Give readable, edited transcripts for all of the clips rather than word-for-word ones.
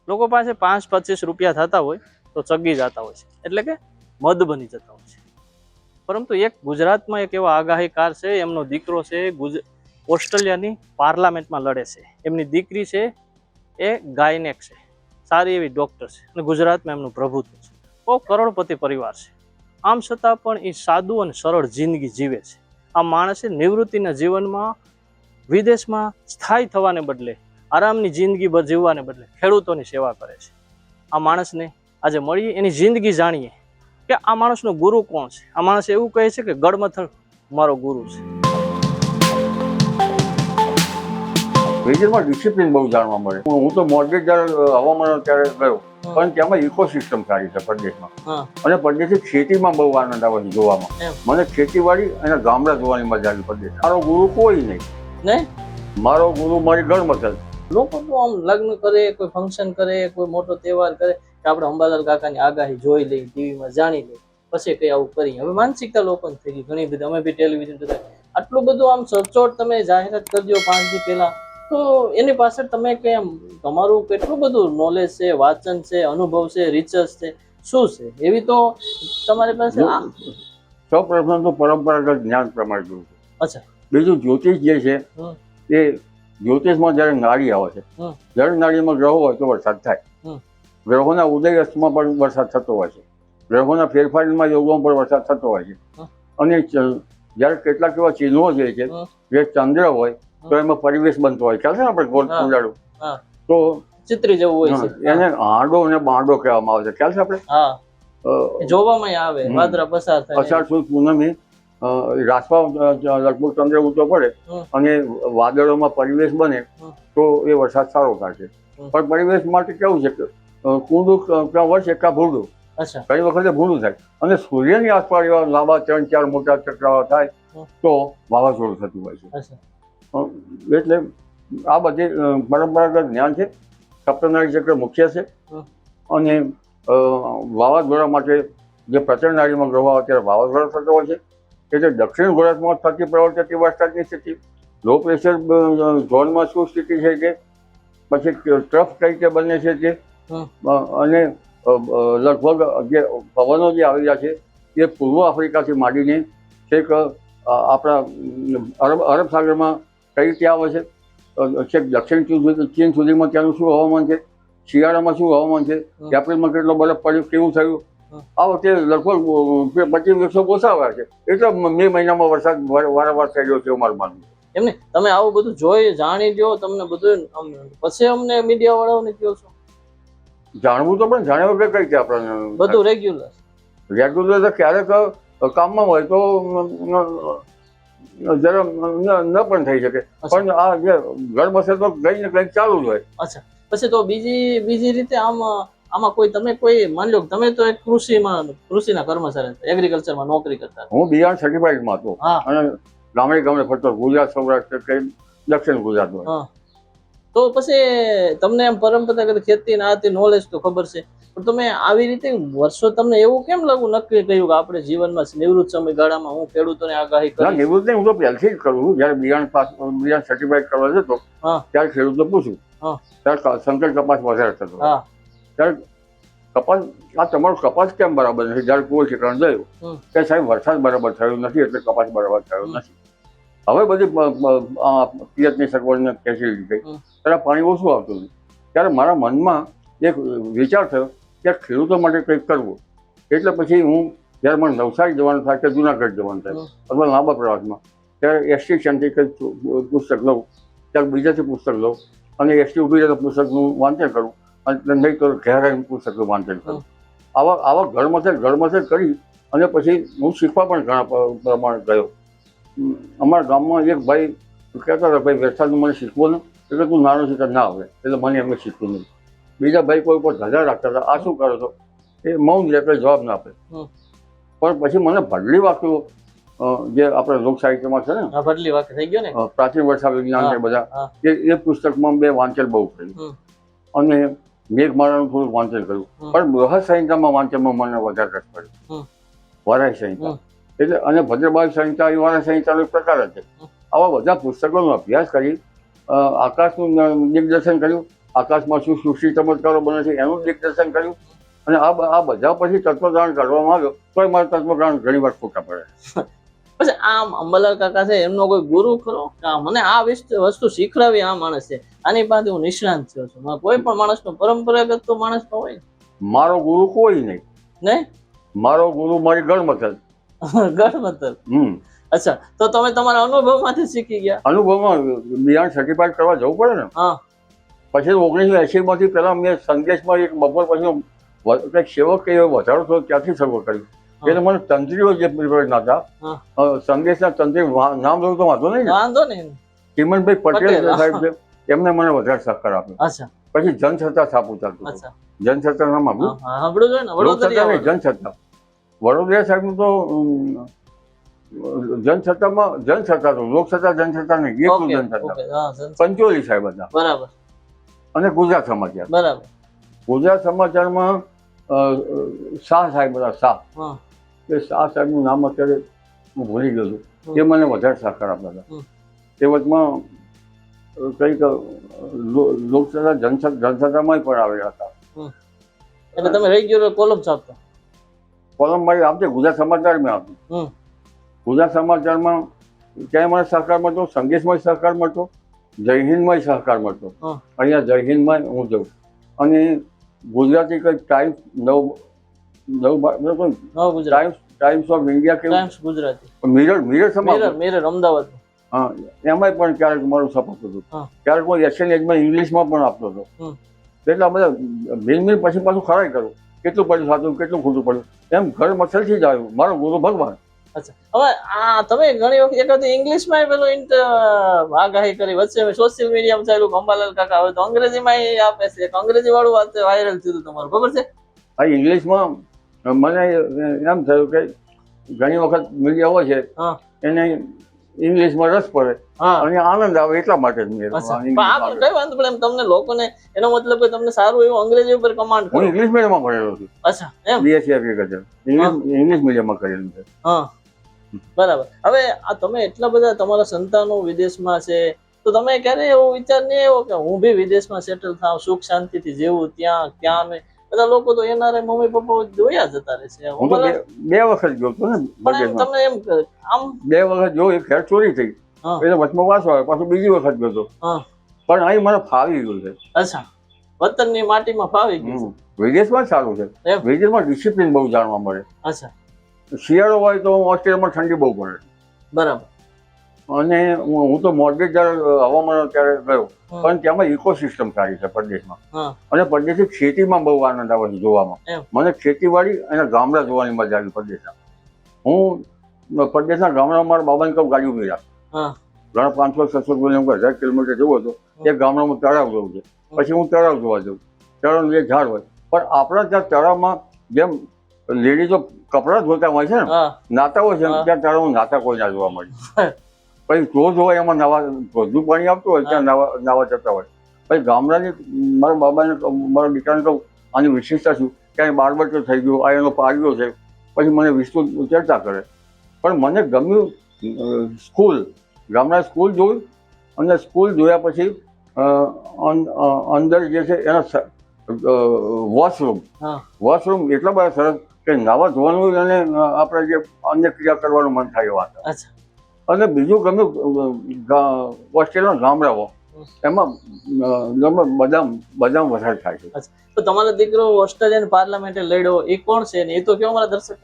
લોકો પાસે 5-25 રૂપિયા થતા હોય તો ચગી જતા હોય છે, એટલે કે મદ બની જતા હોય છે. પરંતુ એક ગુજરાતમાં એક એવો આગાહીકાર છે, એમનો દીકરો છે, ઓસ્ટ્રેલિયાની પાર્લામેન્ટમાં લડે છે. એમની દીકરી છે એ ગાયનેક છે, સારી એવી ડોક્ટર છે, અને ગુજરાતમાં એમનું પ્રભુત્વ છે. બહુ કરોડપતિ પરિવાર છે. આમ છતાં પણ એ સાદું અને સરળ જિંદગી જીવે છે. આ માણસે નિવૃત્તિના જીવનમાં વિદેશમાં સ્થાયી થવાને બદલે, આરામની જિંદગી જીવવાને બદલે ખેડૂતોની સેવા કરે છે. આ માણસને આજે મળીએ, એની જિંદગી જાણીએ કે આ માણસનો ગુરુ કોણ છે. આ માણસ એવું કહે છે કે ગડમથલ મારો ગુરુ છે. વેધરમાં ડિસિપ્લિન બહુ જાણવા મળે. હું તો મોર્ગેજ જ્યારે હવામાન ત્યારે ગયો, પણ ત્યાંમાં ઇકોસિસ્ટમ સારી છે પ્રદેશમાં. અને પ્રદેશી ખેતીમાં બહુ આનંદ આવે છે જોવામાં. મને ખેતીવાડી અને ગામડા જોવાની મજા આવી પ્રદેશ. મારો ગુરુ કોઈ નહીં. મારો ગુરુ મારી ગડમથલ. લોકો તો આમ લગ્ન કરે, કોઈ ફંક્શન કરે, કોઈ મોટો તહેવાર કરે કે આપણે અંબાલાલ કાકાની આગાહી જોઈ લઈએ, ટીવીમાં જાણી લઈએ, પછી કઈ આવું કરીએ. હવે માનસિકતા લોકોને થઈ ગઈ ઘણી બધી. અમે બી ટેલિવિઝન જોતા, આટલું બધું આમ સચોટ તમે જાહેરાત કરજો 5 દી પહેલા, તો એની પાછળ તમે કેમ તમારું કેટલું બધું નોલેજ છે, વાંચન છે, અનુભવ છે, રિસર્ચ છે, શું છે? એવી તો તમારી પાસે સૌ પ્રથમ તો પરંપરાગત જ્ઞાન પ્રમાણે જોયું છે. અચ્છા. બીજું જ્યોતિષ જે છે એ જ્યોતિષમાં જ્યારે નાડી આવે છે, જ્યારે નાડીમાં ગ્રહો હોય તો વરસાદ થાય. ગ્રહોના ઉદય અસ્તમાં પણ વરસાદ થતો હોય છે. ગ્રહોના ફેરફારમાં યોગોમાં પણ વરસાદ થતો હોય છે. અને જ્યારે કેટલાક એવા ચિહ્નો જે છે, જે ચંદ્ર હોય તો એમાં પરિવેશ બનતો હોય. ખ્યાલ છે ને આપણે ગોળ કુંડાળું, તો ચિત્રી જેવું હોય છે, એને આંડો અને બાંડો કહેવામાં આવે છે. ખ્યાલ છે આપણે જોવામાં આવે. વાદળા પસાર થાય, અષાઢ સુદ પૂનમે રાસમાં લગભગ ચંદ્ર ઊંચો પડે અને વાદળોમાં પરિવેશ બને તો એ વરસાદ સારો થશે. પણ પરિવેશ માટે કેવું છે કે કુંડું ક્યાં વળશે ક્યાં ભૂંડું. ઘણી વખતે ભૂંડું થાય. અને સૂર્યની આસપાસ એવા લાંબા 3-4 મોટા ચક્રાવા થાય તો વાવાઝોડું થતું હોય છે. એટલે આ બધી પરંપરાગત જ્ઞાન છે. સપ્તનાડી ચક્ર મુખ્ય છે. અને વાવાઝોડા માટે જે પ્રચંડ નાડીમાં ગ્રહો આવે ત્યારે વાવાઝોડા થતો હોય છે. એટલે દક્ષિણ ગુજરાતમાં થતી પ્રવર્તતી વરસાદની સ્થિતિ, લો પ્રેશર ઝોનમાં શું સ્થિતિ છે કે પછી ટ્રફ કઈ રીતે બને છે તે, અને લગભગ જે પવનો જે આવી રહ્યા છે એ પૂર્વ આફ્રિકાથી માંડીને છેક આપણા અરબ સાગરમાં કઈ રીતે આવે છે, છેક દક્ષિણ ચીન સુધીમાં ત્યાંનું શું હવામાન છે, શિયાળામાં શું હવામાન છે, એપ્રિલમાં કેટલો બરફ પડ્યો, કેવું થયું. આ વખતે લગભગ 25 ઓછા આવ્યા છે. એટલે મે મહિનામાં વરસાદ વારંવાર થઈ રહ્યો છે એવું મારું માનવું. એમને તમે આવું બધું જોઈ જાણી લ્યો, તમને બધું પછી અમને મીડિયા વાળાઓને કહો છો? જાણવું તો પણ જાણ્યા વગર કઈ રીતે આપણને બધું રેગ્યુલર તો ક્યારેક કામમાં હોય તો જરા ન પણ થઈ શકે. પણ આ જે ઘર બસે તો કઈ ને કંઈક ચાલુ જ હોય. અચ્છા. પછી તો બીજી રીતે આમાં કોઈ તમે કોઈ માની લો તમે તો એક કૃષિના કર્મચારી, એગ્રીકલ્ચરમાં નોકરી કરતા. હું બિયારણ સર્ટિફાઈડમાં હતો અને ગામડે ફરતો, ગુજરાત, સૌરાષ્ટ્ર કે દક્ષિણ ગુજરાતમાં. તો પછી તમને એમ પરંપરાગત ખેતી ના હતી નોલેજ તો ખબર છે, પણ તમે આવી રીતે વર્ષો તમને એવું કેમ નક્કી કર્યું કે આપણે જીવનમાં નિવૃત્ત સમયગાળામાં હું ખેડૂતોને આગાહી કરું? નિવૃત્ત નહીં, હું તો પહેલથી જ કરું. જયારે બિયારણ સર્ટિફાઈડ કરવા જતો ત્યારે ખેડૂતો પૂછું, ત્યારે શંકર કપાસ વધારે થતો. ત્યારે કપાસ, આ તમારો કપાસ કેમ બરાબર નથી? જયારે કોઈ ઠેકાણ ગયું કે સાહેબ વરસાદ બરાબર થયો નથી એટલે કપાસ બરાબર થયો નથી. હવે બધી પિયતની સગવડને ફેસિલિટી થઈ, ત્યારે પાણી ઓછું આવતું હતું. ત્યારે મારા મનમાં એક વિચાર થયો કે ખેડૂતો માટે કંઈક કરવું. એટલે પછી હું જ્યારે મને નવસારી જવાનું થાય કે જુનાગઢ જવાનું થાય અથવા લાંબા પ્રવાસમાં, ત્યારે એસટી સ્ટેન્ડથી કંઈક પુસ્તક લઉં, ત્યારે બીજાથી પુસ્તક લઉં અને એસટી ઉભી રહે તો પુસ્તકનું વાંચન કરું, અને નહીં તો ઘેર આવીને પુસ્તકનું વાંચન કરું. આવા ઘડમથલ કરી અને પછી હું શીખવા પણ ઘણા પ્રમાણે ગયો. અમારા ગામમાં એક ભાઈ કહેતા હતા, ભાઈ વરસાદનું મને શીખવું ને, એટલે તું નાનો શીખર ના આવે, એટલે મને એમને શીખવું નહીં. બીજા ભાઈ કોઈ ઉપર ધજા રાખતા હતા, આ શું કરો છો, એ મૌન રહે, એટલે જવાબ ના આપે. પણ પછી મને ભડલી વાક્યો જે આપણે લોક સાહિત્યમાં છે ને, ભડલી વાક્ય થઈ ગયો ને, પ્રાચીન વર્ષા વિજ્ઞાન ને બધા, એ પુસ્તકમાં મેં વાંચન બહુ કર્યું અને મેઘમાળાનું થોડું વાંચન કર્યું. પણ બૃહદ સંહિતામાં વાંચનમાં મને વધારે રસ પડ્યો. વરાય સંહિતા એટલે, અને ભદ્રબાઈ સંહિતા એ વરાય સંહિતાનો એક પ્રકાર જ છે. આવા બધા પુસ્તકોનો અભ્યાસ કરી આકાશનું દિગ્દર્શન કર્યું આકાશમાં શું સૃષ્ટિ ચમત્કારો બને છે એનું દિગ્દર્શન કર્યું. અને આ બધા પછી તત્વજ્ઞાન કરવામાં આવ્યો તો મારે તત્વજ્ઞાન ઘણી વાર ખોટા પડે. પછી આમ અંબાલાલ કાકા છે એમનો કોઈ ગુરુ ખરો? મને આ વસ્તુ શીખડાવી આ માણસ છે, આની પાસે હું નિષ્ણાંત થયો છું. કોઈ પણ માણસનો પરંપરાગત તો માણસ નો હોય. મારો ગુરુ કોઈ નહીં. નહીં? મારો ગુરુ મારી ગણમથલ. ગણમથલ. અચ્છા, તો તમે તમારા અનુભવમાંથી શીખી ગયા? અનુભવમાં બિયારણ સર્ટિફાઈડ કરવા જવું પડે ને. હા. પછી 1980 માંથી પહેલા મેં સંદેશમાં એક બપોર પછી સેવક કે વધારો થયો ત્યાંથી શરૂ કર્યું. એટલે મને તંત્રીઓ જે પ્રિપેર હતા, સંદેશના તંત્રી નામ દઉં તો વાંધો નહીં ને? વાંધો નહીં. ચિમનભાઈ પટેલ સાહેબ છે, એમને મને વધારે સહકાર આપ્યો. અચ્છા. પછી જનસત્તા છાપું ચાલતું. અચ્છા. જનસત્તા નામ આપ્યું. સાંભળ્યું છે ને? વડોદરા જનસત્તા. વડોદરા સાહેબનું તો જનસત્તા તો લોકસત્તા જનસત્તા નહીં, એકલું જનસત્તા. પંચોલી સાહેબ હતા. બરાબર. અને ગુજરાત સમાચાર. બરાબર. ગુજરાત સમાચારમાં શાહ સાહેબ હતા. શાહ. એ શાહ સાહેબનું નામ અત્યારે હું ભૂલી ગયો છું. એ મને વધારે સહકાર આપતા હતા. તે વખતમાં કંઈક લોકસત્તા જનસત્તામાં પણ આવેલા હતા. એટલે તમે રેગ્યુલર કોલમ છાપતા? કોલમ મારી આપતી ગુજરાત સમાચારમાં આપતી. ગુજરાત સમાચારમાં ક્યાંય મને સહકાર મળતો, સંદેશમાં સહકાર મળતો, જય હિન્દમાં સહકાર મળતો. અહીંયા જય હિન્દમાં હું જઉં. અને ગુજરાતી કંઈક ટાઈમ્સ ટાઈમ્સ ઓફ ઇન્ડિયા કેવું ગુજરાતી મિરર સમાચાર મિરર અમદાવાદ. હા, એમાંય પણ ક્યારેક મારું સપોર્ટ હતું. ક્યારેક હું એશિયન એજમાં ઇંગ્લિશમાં પણ આપતો હતો. એટલે આ બધા મિલ પછી પાછું ખરાઈ કરું, કેટલું પડ્યું સાચું, કેટલું ખોટું પડ્યું, એમ ઘર મસલથી જ આવ્યું. મારો ગુરુ ભગવાન. અચ્છા, હવે આ તમે ઘણી વખત એકાદ ઇંગ્લિશમાં પેલો આગાહી કરી, વચ્ચે સોશિયલ મીડિયામાં ચાલ્યું અંબાલાલ કાકા, હવે તો અંગ્રેજીમાં આપે છે. અંગ્રેજી વાળું વાત વાયરલ થયું તમારું, ખબર છે? આ ઇંગ્લિશમાં મને એમ થયું કે ઘણી વખત મીડિયા હોય છે એને ઇંગ્લિશમાં રસ પડે અને આનંદ આવે એટલા માટે જ મેં કઈ વાંધો પણ એમ તમને લોકોને એનો મતલબ કે તમને સારું એવું અંગ્રેજી ઉપર કમાન્ડ. હું ઇંગ્લિશ મીડિયમમાં ભણેલો છું. અચ્છા, એમ? બીએસસી એગ્રીકલ્ચર ઇંગ્લિશ મીડિયમમાં કરેલું છે. હા, બરાબર. હવે આ તમે એટલા બધા તમારા સંતાનો વિદેશમાં છે, તો તમે ક્યારે એવો વિચાર નહીં આવ્યો કે હું બી વિદેશમાં સેટલ થાવ, સુખ શાંતિથી જેવું ત્યાં ક્યાં? અમે બધા લોકો તો એનઆરઆઈ મમ્મી પપ્પા જોયા જતા રહે છે. હું તો 2 વખત ગયો હતો ને. પણ તમને એમ આમ 2 વખત જો, એક ઘર ચોરી થઈ એટલે વચમાં વાંચો આવે, પાછું બીજી વખત ગયો હતો. પણ અહીં મને ફાવી ગયું છે. અચ્છા, વતનની માટીમાં ફાવી ગયું. વિદેશમાં સારું છે. વિદેશમાં ડિસિપ્લિન બહુ જાણવા મળે. અચ્છા. શિયાળો હોય તો ઓસ્ટ્રેલિયામાં ઠંડી બહુ પડે. બરાબર. અને હું તો મોર્ગેજ જયારે હવામાન ત્યારે ગયો, પણ ત્યાંમાં ઇકોસિસ્ટમ સારી છે પરદેશમાં. અને પરદેશી ખેતીમાં બહુ આનંદ આવે છે જોવામાં. મને ખેતીવાડી અને ગામડા જોવાની મજા આવી પરદેશના. હું પરદેશના ગામડામાં મારા બાબાને કહું ગાડી ઉભી રાખ. ઘણા 500-600 કિલોમીટર 1000 કિલોમીટર જવો હતો. એક ગામડામાં તળાવ જવું છે, પછી હું તળાવ જોવા જાઉં. તળાવનું એક ઝાડ હોય, પણ આપણા ત્યાં તળાવમાં જેમ લેડીઝો કપડાં ધોતા હોય છે ને, નાતા હોય છે, ત્યાં તળાવમાં નાતા કોઈ ના જોવા મળે. પછી ધોધ હોય એમાં ધોધનું પાણી આવતું હોય, ત્યાં નાવા જતા હોય. પછી ગામડાની મારા બાબાને મારા દીકરાને કહું આની વિશેષતા શું, ક્યાંય બાળબચ્ચો થઈ ગયો, આ એનો પાડ્યો છે. પછી મને વિસ્તૃત ચર્ચા કરે. પણ મને ગમ્યું સ્કૂલ, ગામડા સ્કૂલ જોયું. અને સ્કૂલ જોયા પછી અંદર જે છે એના વોશરૂમ એટલા બધા સરસ કે નાવા ધોવાનું અને આપણે જે અન્ય ક્રિયા કરવાનું મન થાય એવા હતા. અને બીજું ગમ્યું ઓસ્ટ્રેલિયાના ગામડાઓ, એમાં બદામ વધારે થાય છે. તો તમારો દીકરો ઓસ્ટ્રેલિયન પાર્લામેન્ટે લડ્યો, એ કોણ છે ને? એ તો કેવો અમારા દર્શક?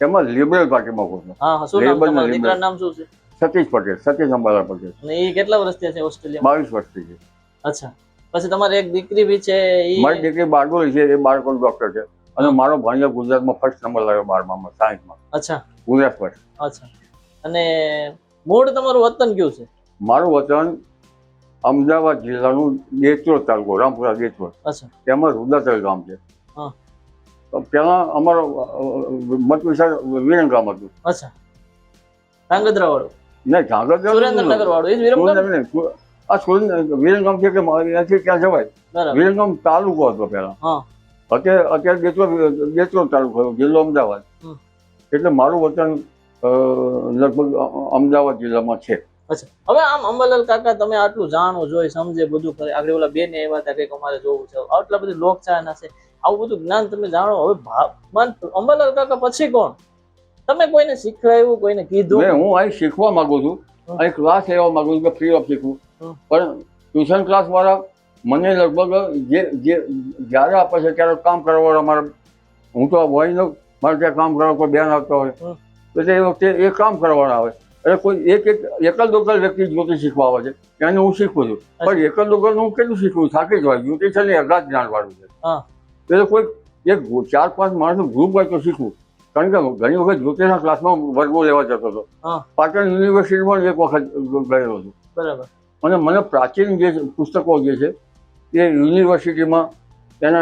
એમાં લિબરલ પાર્ટીમાં કોણ? હા, શું નામ તમારા દીકરાનું નામ શું છે? સતીશ પટેલ, સતીશ અંબાલાલ પટેલ. અને એ કેટલા વર્ષથી છે ઓસ્ટ્રેલિયામાં? 22 વર્ષથી છે. અચ્છા. પછી તમારે એક દીકરી બી છે? મારી દીકરી બારડોલી છે, એ બાળકોનો ડોક્ટર છે. અને મારો ભાણિયો ગુજરાતમાં ફર્સ્ટ નંબર લાવ્યો 12માં સાયન્સમાં. અચ્છા, ગુજરાત ફર્સ્ટ. અચ્છા. અને મૂળ તમારું વતન કયું છે? મારું વતન અમદાવાદ જિલ્લાનું દેચોડ તાલુકો, રામપુરા દેચોડ. અચ્છા. તેમાં રૂદાતળ ગામ છે. પેલા અમારો મત વિસ્તાર વિરંગામ હતું. અચ્છા. ધાંગધ્રા વાળું? નહીં, ધાંગધ્રા સુરેન્દ્રનગર વાળું. એ વિરંગામ? આ વિરંગામ છે કે ત્યાંથી ક્યાં જવાય. વિરંગામ તાલુકો હતો પેલા. અત્યારે દેચોડ તાલુકો, જિલ્લો અમદાવાદ. એટલે મારું વતન લગભગ અમદાવાદ જિલ્લામાં છે. અચ્છા, હવે આમ અંબાલાલ કાકા તમે આટલું જાણો જોઈ સમજે બધું કરે, આગળ ઓલા બેન એવા હતા કંઈક અમારે જોવું છે, આટલા બધી લોકચાહના છે, આવું બધું જ્ઞાન તમે જાણો, હવે અંબાલાલ કાકા પછી કોણ? તમે કોઈને શીખવાયું, કોઈને કીધું? હું અહીં શીખવા માંગુ છું, અહીં ક્લાસ લેવા માંગુ છું કે ફ્રી ઓફ શીખવું, પણ ટ્યુશન ક્લાસ વાળા મને લગભગ જે જ્યારે આપે છે ત્યારે કામ કરવા મારે, હું તો હોય ન મારે ત્યાં કામ કરવા કોઈ બેન આવતા હોય તો તે વખતે એ કામ કરવાના આવે, એટલે કોઈ એકલ દોકલ વ્યક્તિ જ્યોતિષ શીખવા આવે છે એને હું શીખું છું, પણ એકલ દોકલ હું કેટલું શીખવું, થાકી જ હોય. જ્યોતિષ છે ને અગાધ જ્ઞાન વાળું છે, એટલે કોઈ એક 4-5 માણસનું ગ્રુપ હોય તો શીખવું. કારણ કે ઘણી વખત જ્યોતિષના ક્લાસમાં વર્ગો લેવા જતો હતો, પાટણ યુનિવર્સિટીમાં એક વખત ગયેલો છું. બરાબર. અને મને પ્રાચીન જે પુસ્તકો જે છે એ યુનિવર્સિટીમાં એને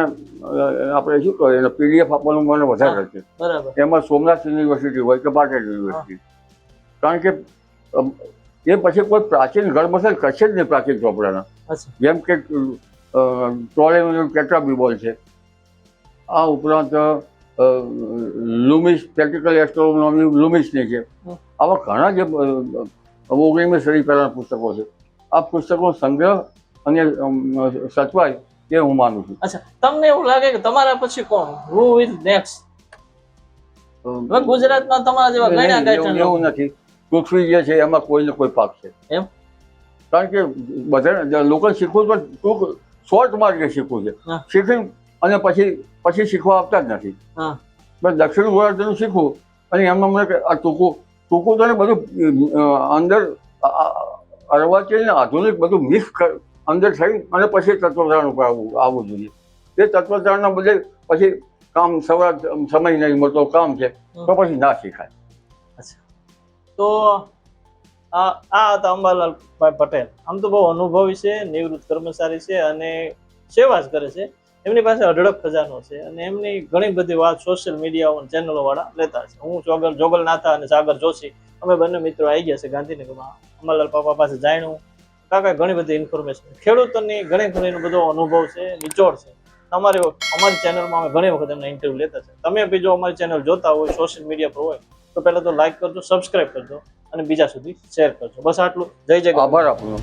આપણે શું કહેવાય એને PDF આપવાનું મને વધારે છે. બરાબર. એમાં સોમનાથ યુનિવર્સિટી હોય કે પાટણ યુનિવર્સિટી, કારણ કે એ પછી કોઈ પ્રાચીન ગળમસલ કશે જ નહીં પ્રાચીન ચોપડાના, જેમ કે ટોલેમીનું ટેટ્રાબિબોલ છે, આ ઉપરાંત લુમિસ પ્રેક્ટિકલ એસ્ટ્રોનોમી લુમિસની છે, આવા ઘણા જે 19મી સદી પહેલાના પુસ્તકો છે. આ પુસ્તકો સંગ્રહ અને સચવાય એ હું માનું છું. અચ્છા, તમને એવું લાગે કે તમારા પછી કોણ, હુ ઇઝ નેક્સ્ટ? ગુજરાતમાં તમારા જેવા ઘણા ગાયક એવું નથી, પૃથ્વી જે છે એમાં કોઈ ને કોઈ પાક છે એમ, કારણ કે બધા લોકો શીખવું તો ટૂંક શોર્ટ માર્ગે શીખવું છે, શીખી અને પછી શીખવા આપતા જ નથી. બસ દક્ષિણ ગોળાર્ધનું શીખવું અને એમાં મને આ ટૂંકું તો બધું અંદર અર્વાચીન આધુનિક બધું મિક્સ અંદર થઈ અને પછી તત્વધારણ ઉપર આવવું જોઈએ. એ તત્વધારણના બદલે પછી કામ સમય નહીં મળતો કામ છે તો પછી ના શીખાય. તો આ હતા અંબાલાલભાઈ પટેલ. આમ તો બહુ અનુભવી છે, નિવૃત્ત કર્મચારી છે અને સેવા જ કરે છે. એમની પાસે અઢળક ખજાનો છે અને એમની ઘણી બધી વાત સોશિયલ મીડિયા ચેનલો વાળા લેતા છે. હું જોગલનાથા અને સાગર જોશી અમે બંને મિત્રો આવી ગયા છે ગાંધીનગરમાં. અંબાલાલ પાપા પાસે જાણ્યું, કાકા ઘણી બધી ઇન્ફોર્મેશન, ખેડૂતોની ઘણી બધો અનુભવ છે, નિચોડ છે. અમારી ચેનલમાં અમે ઘણી વખત એમના ઇન્ટરવ્યુ લેતા છે. તમે બી જો અમારી ચેનલ જોતા હોય, સોશિયલ મીડિયા પર હોય તો પહેલા તો લાઈક કરજો, સબસ્ક્રાઇબ કરજો અને બીજા સુધી શેર કરજો. બસ આટલું. જય જય. આભાર આપનો.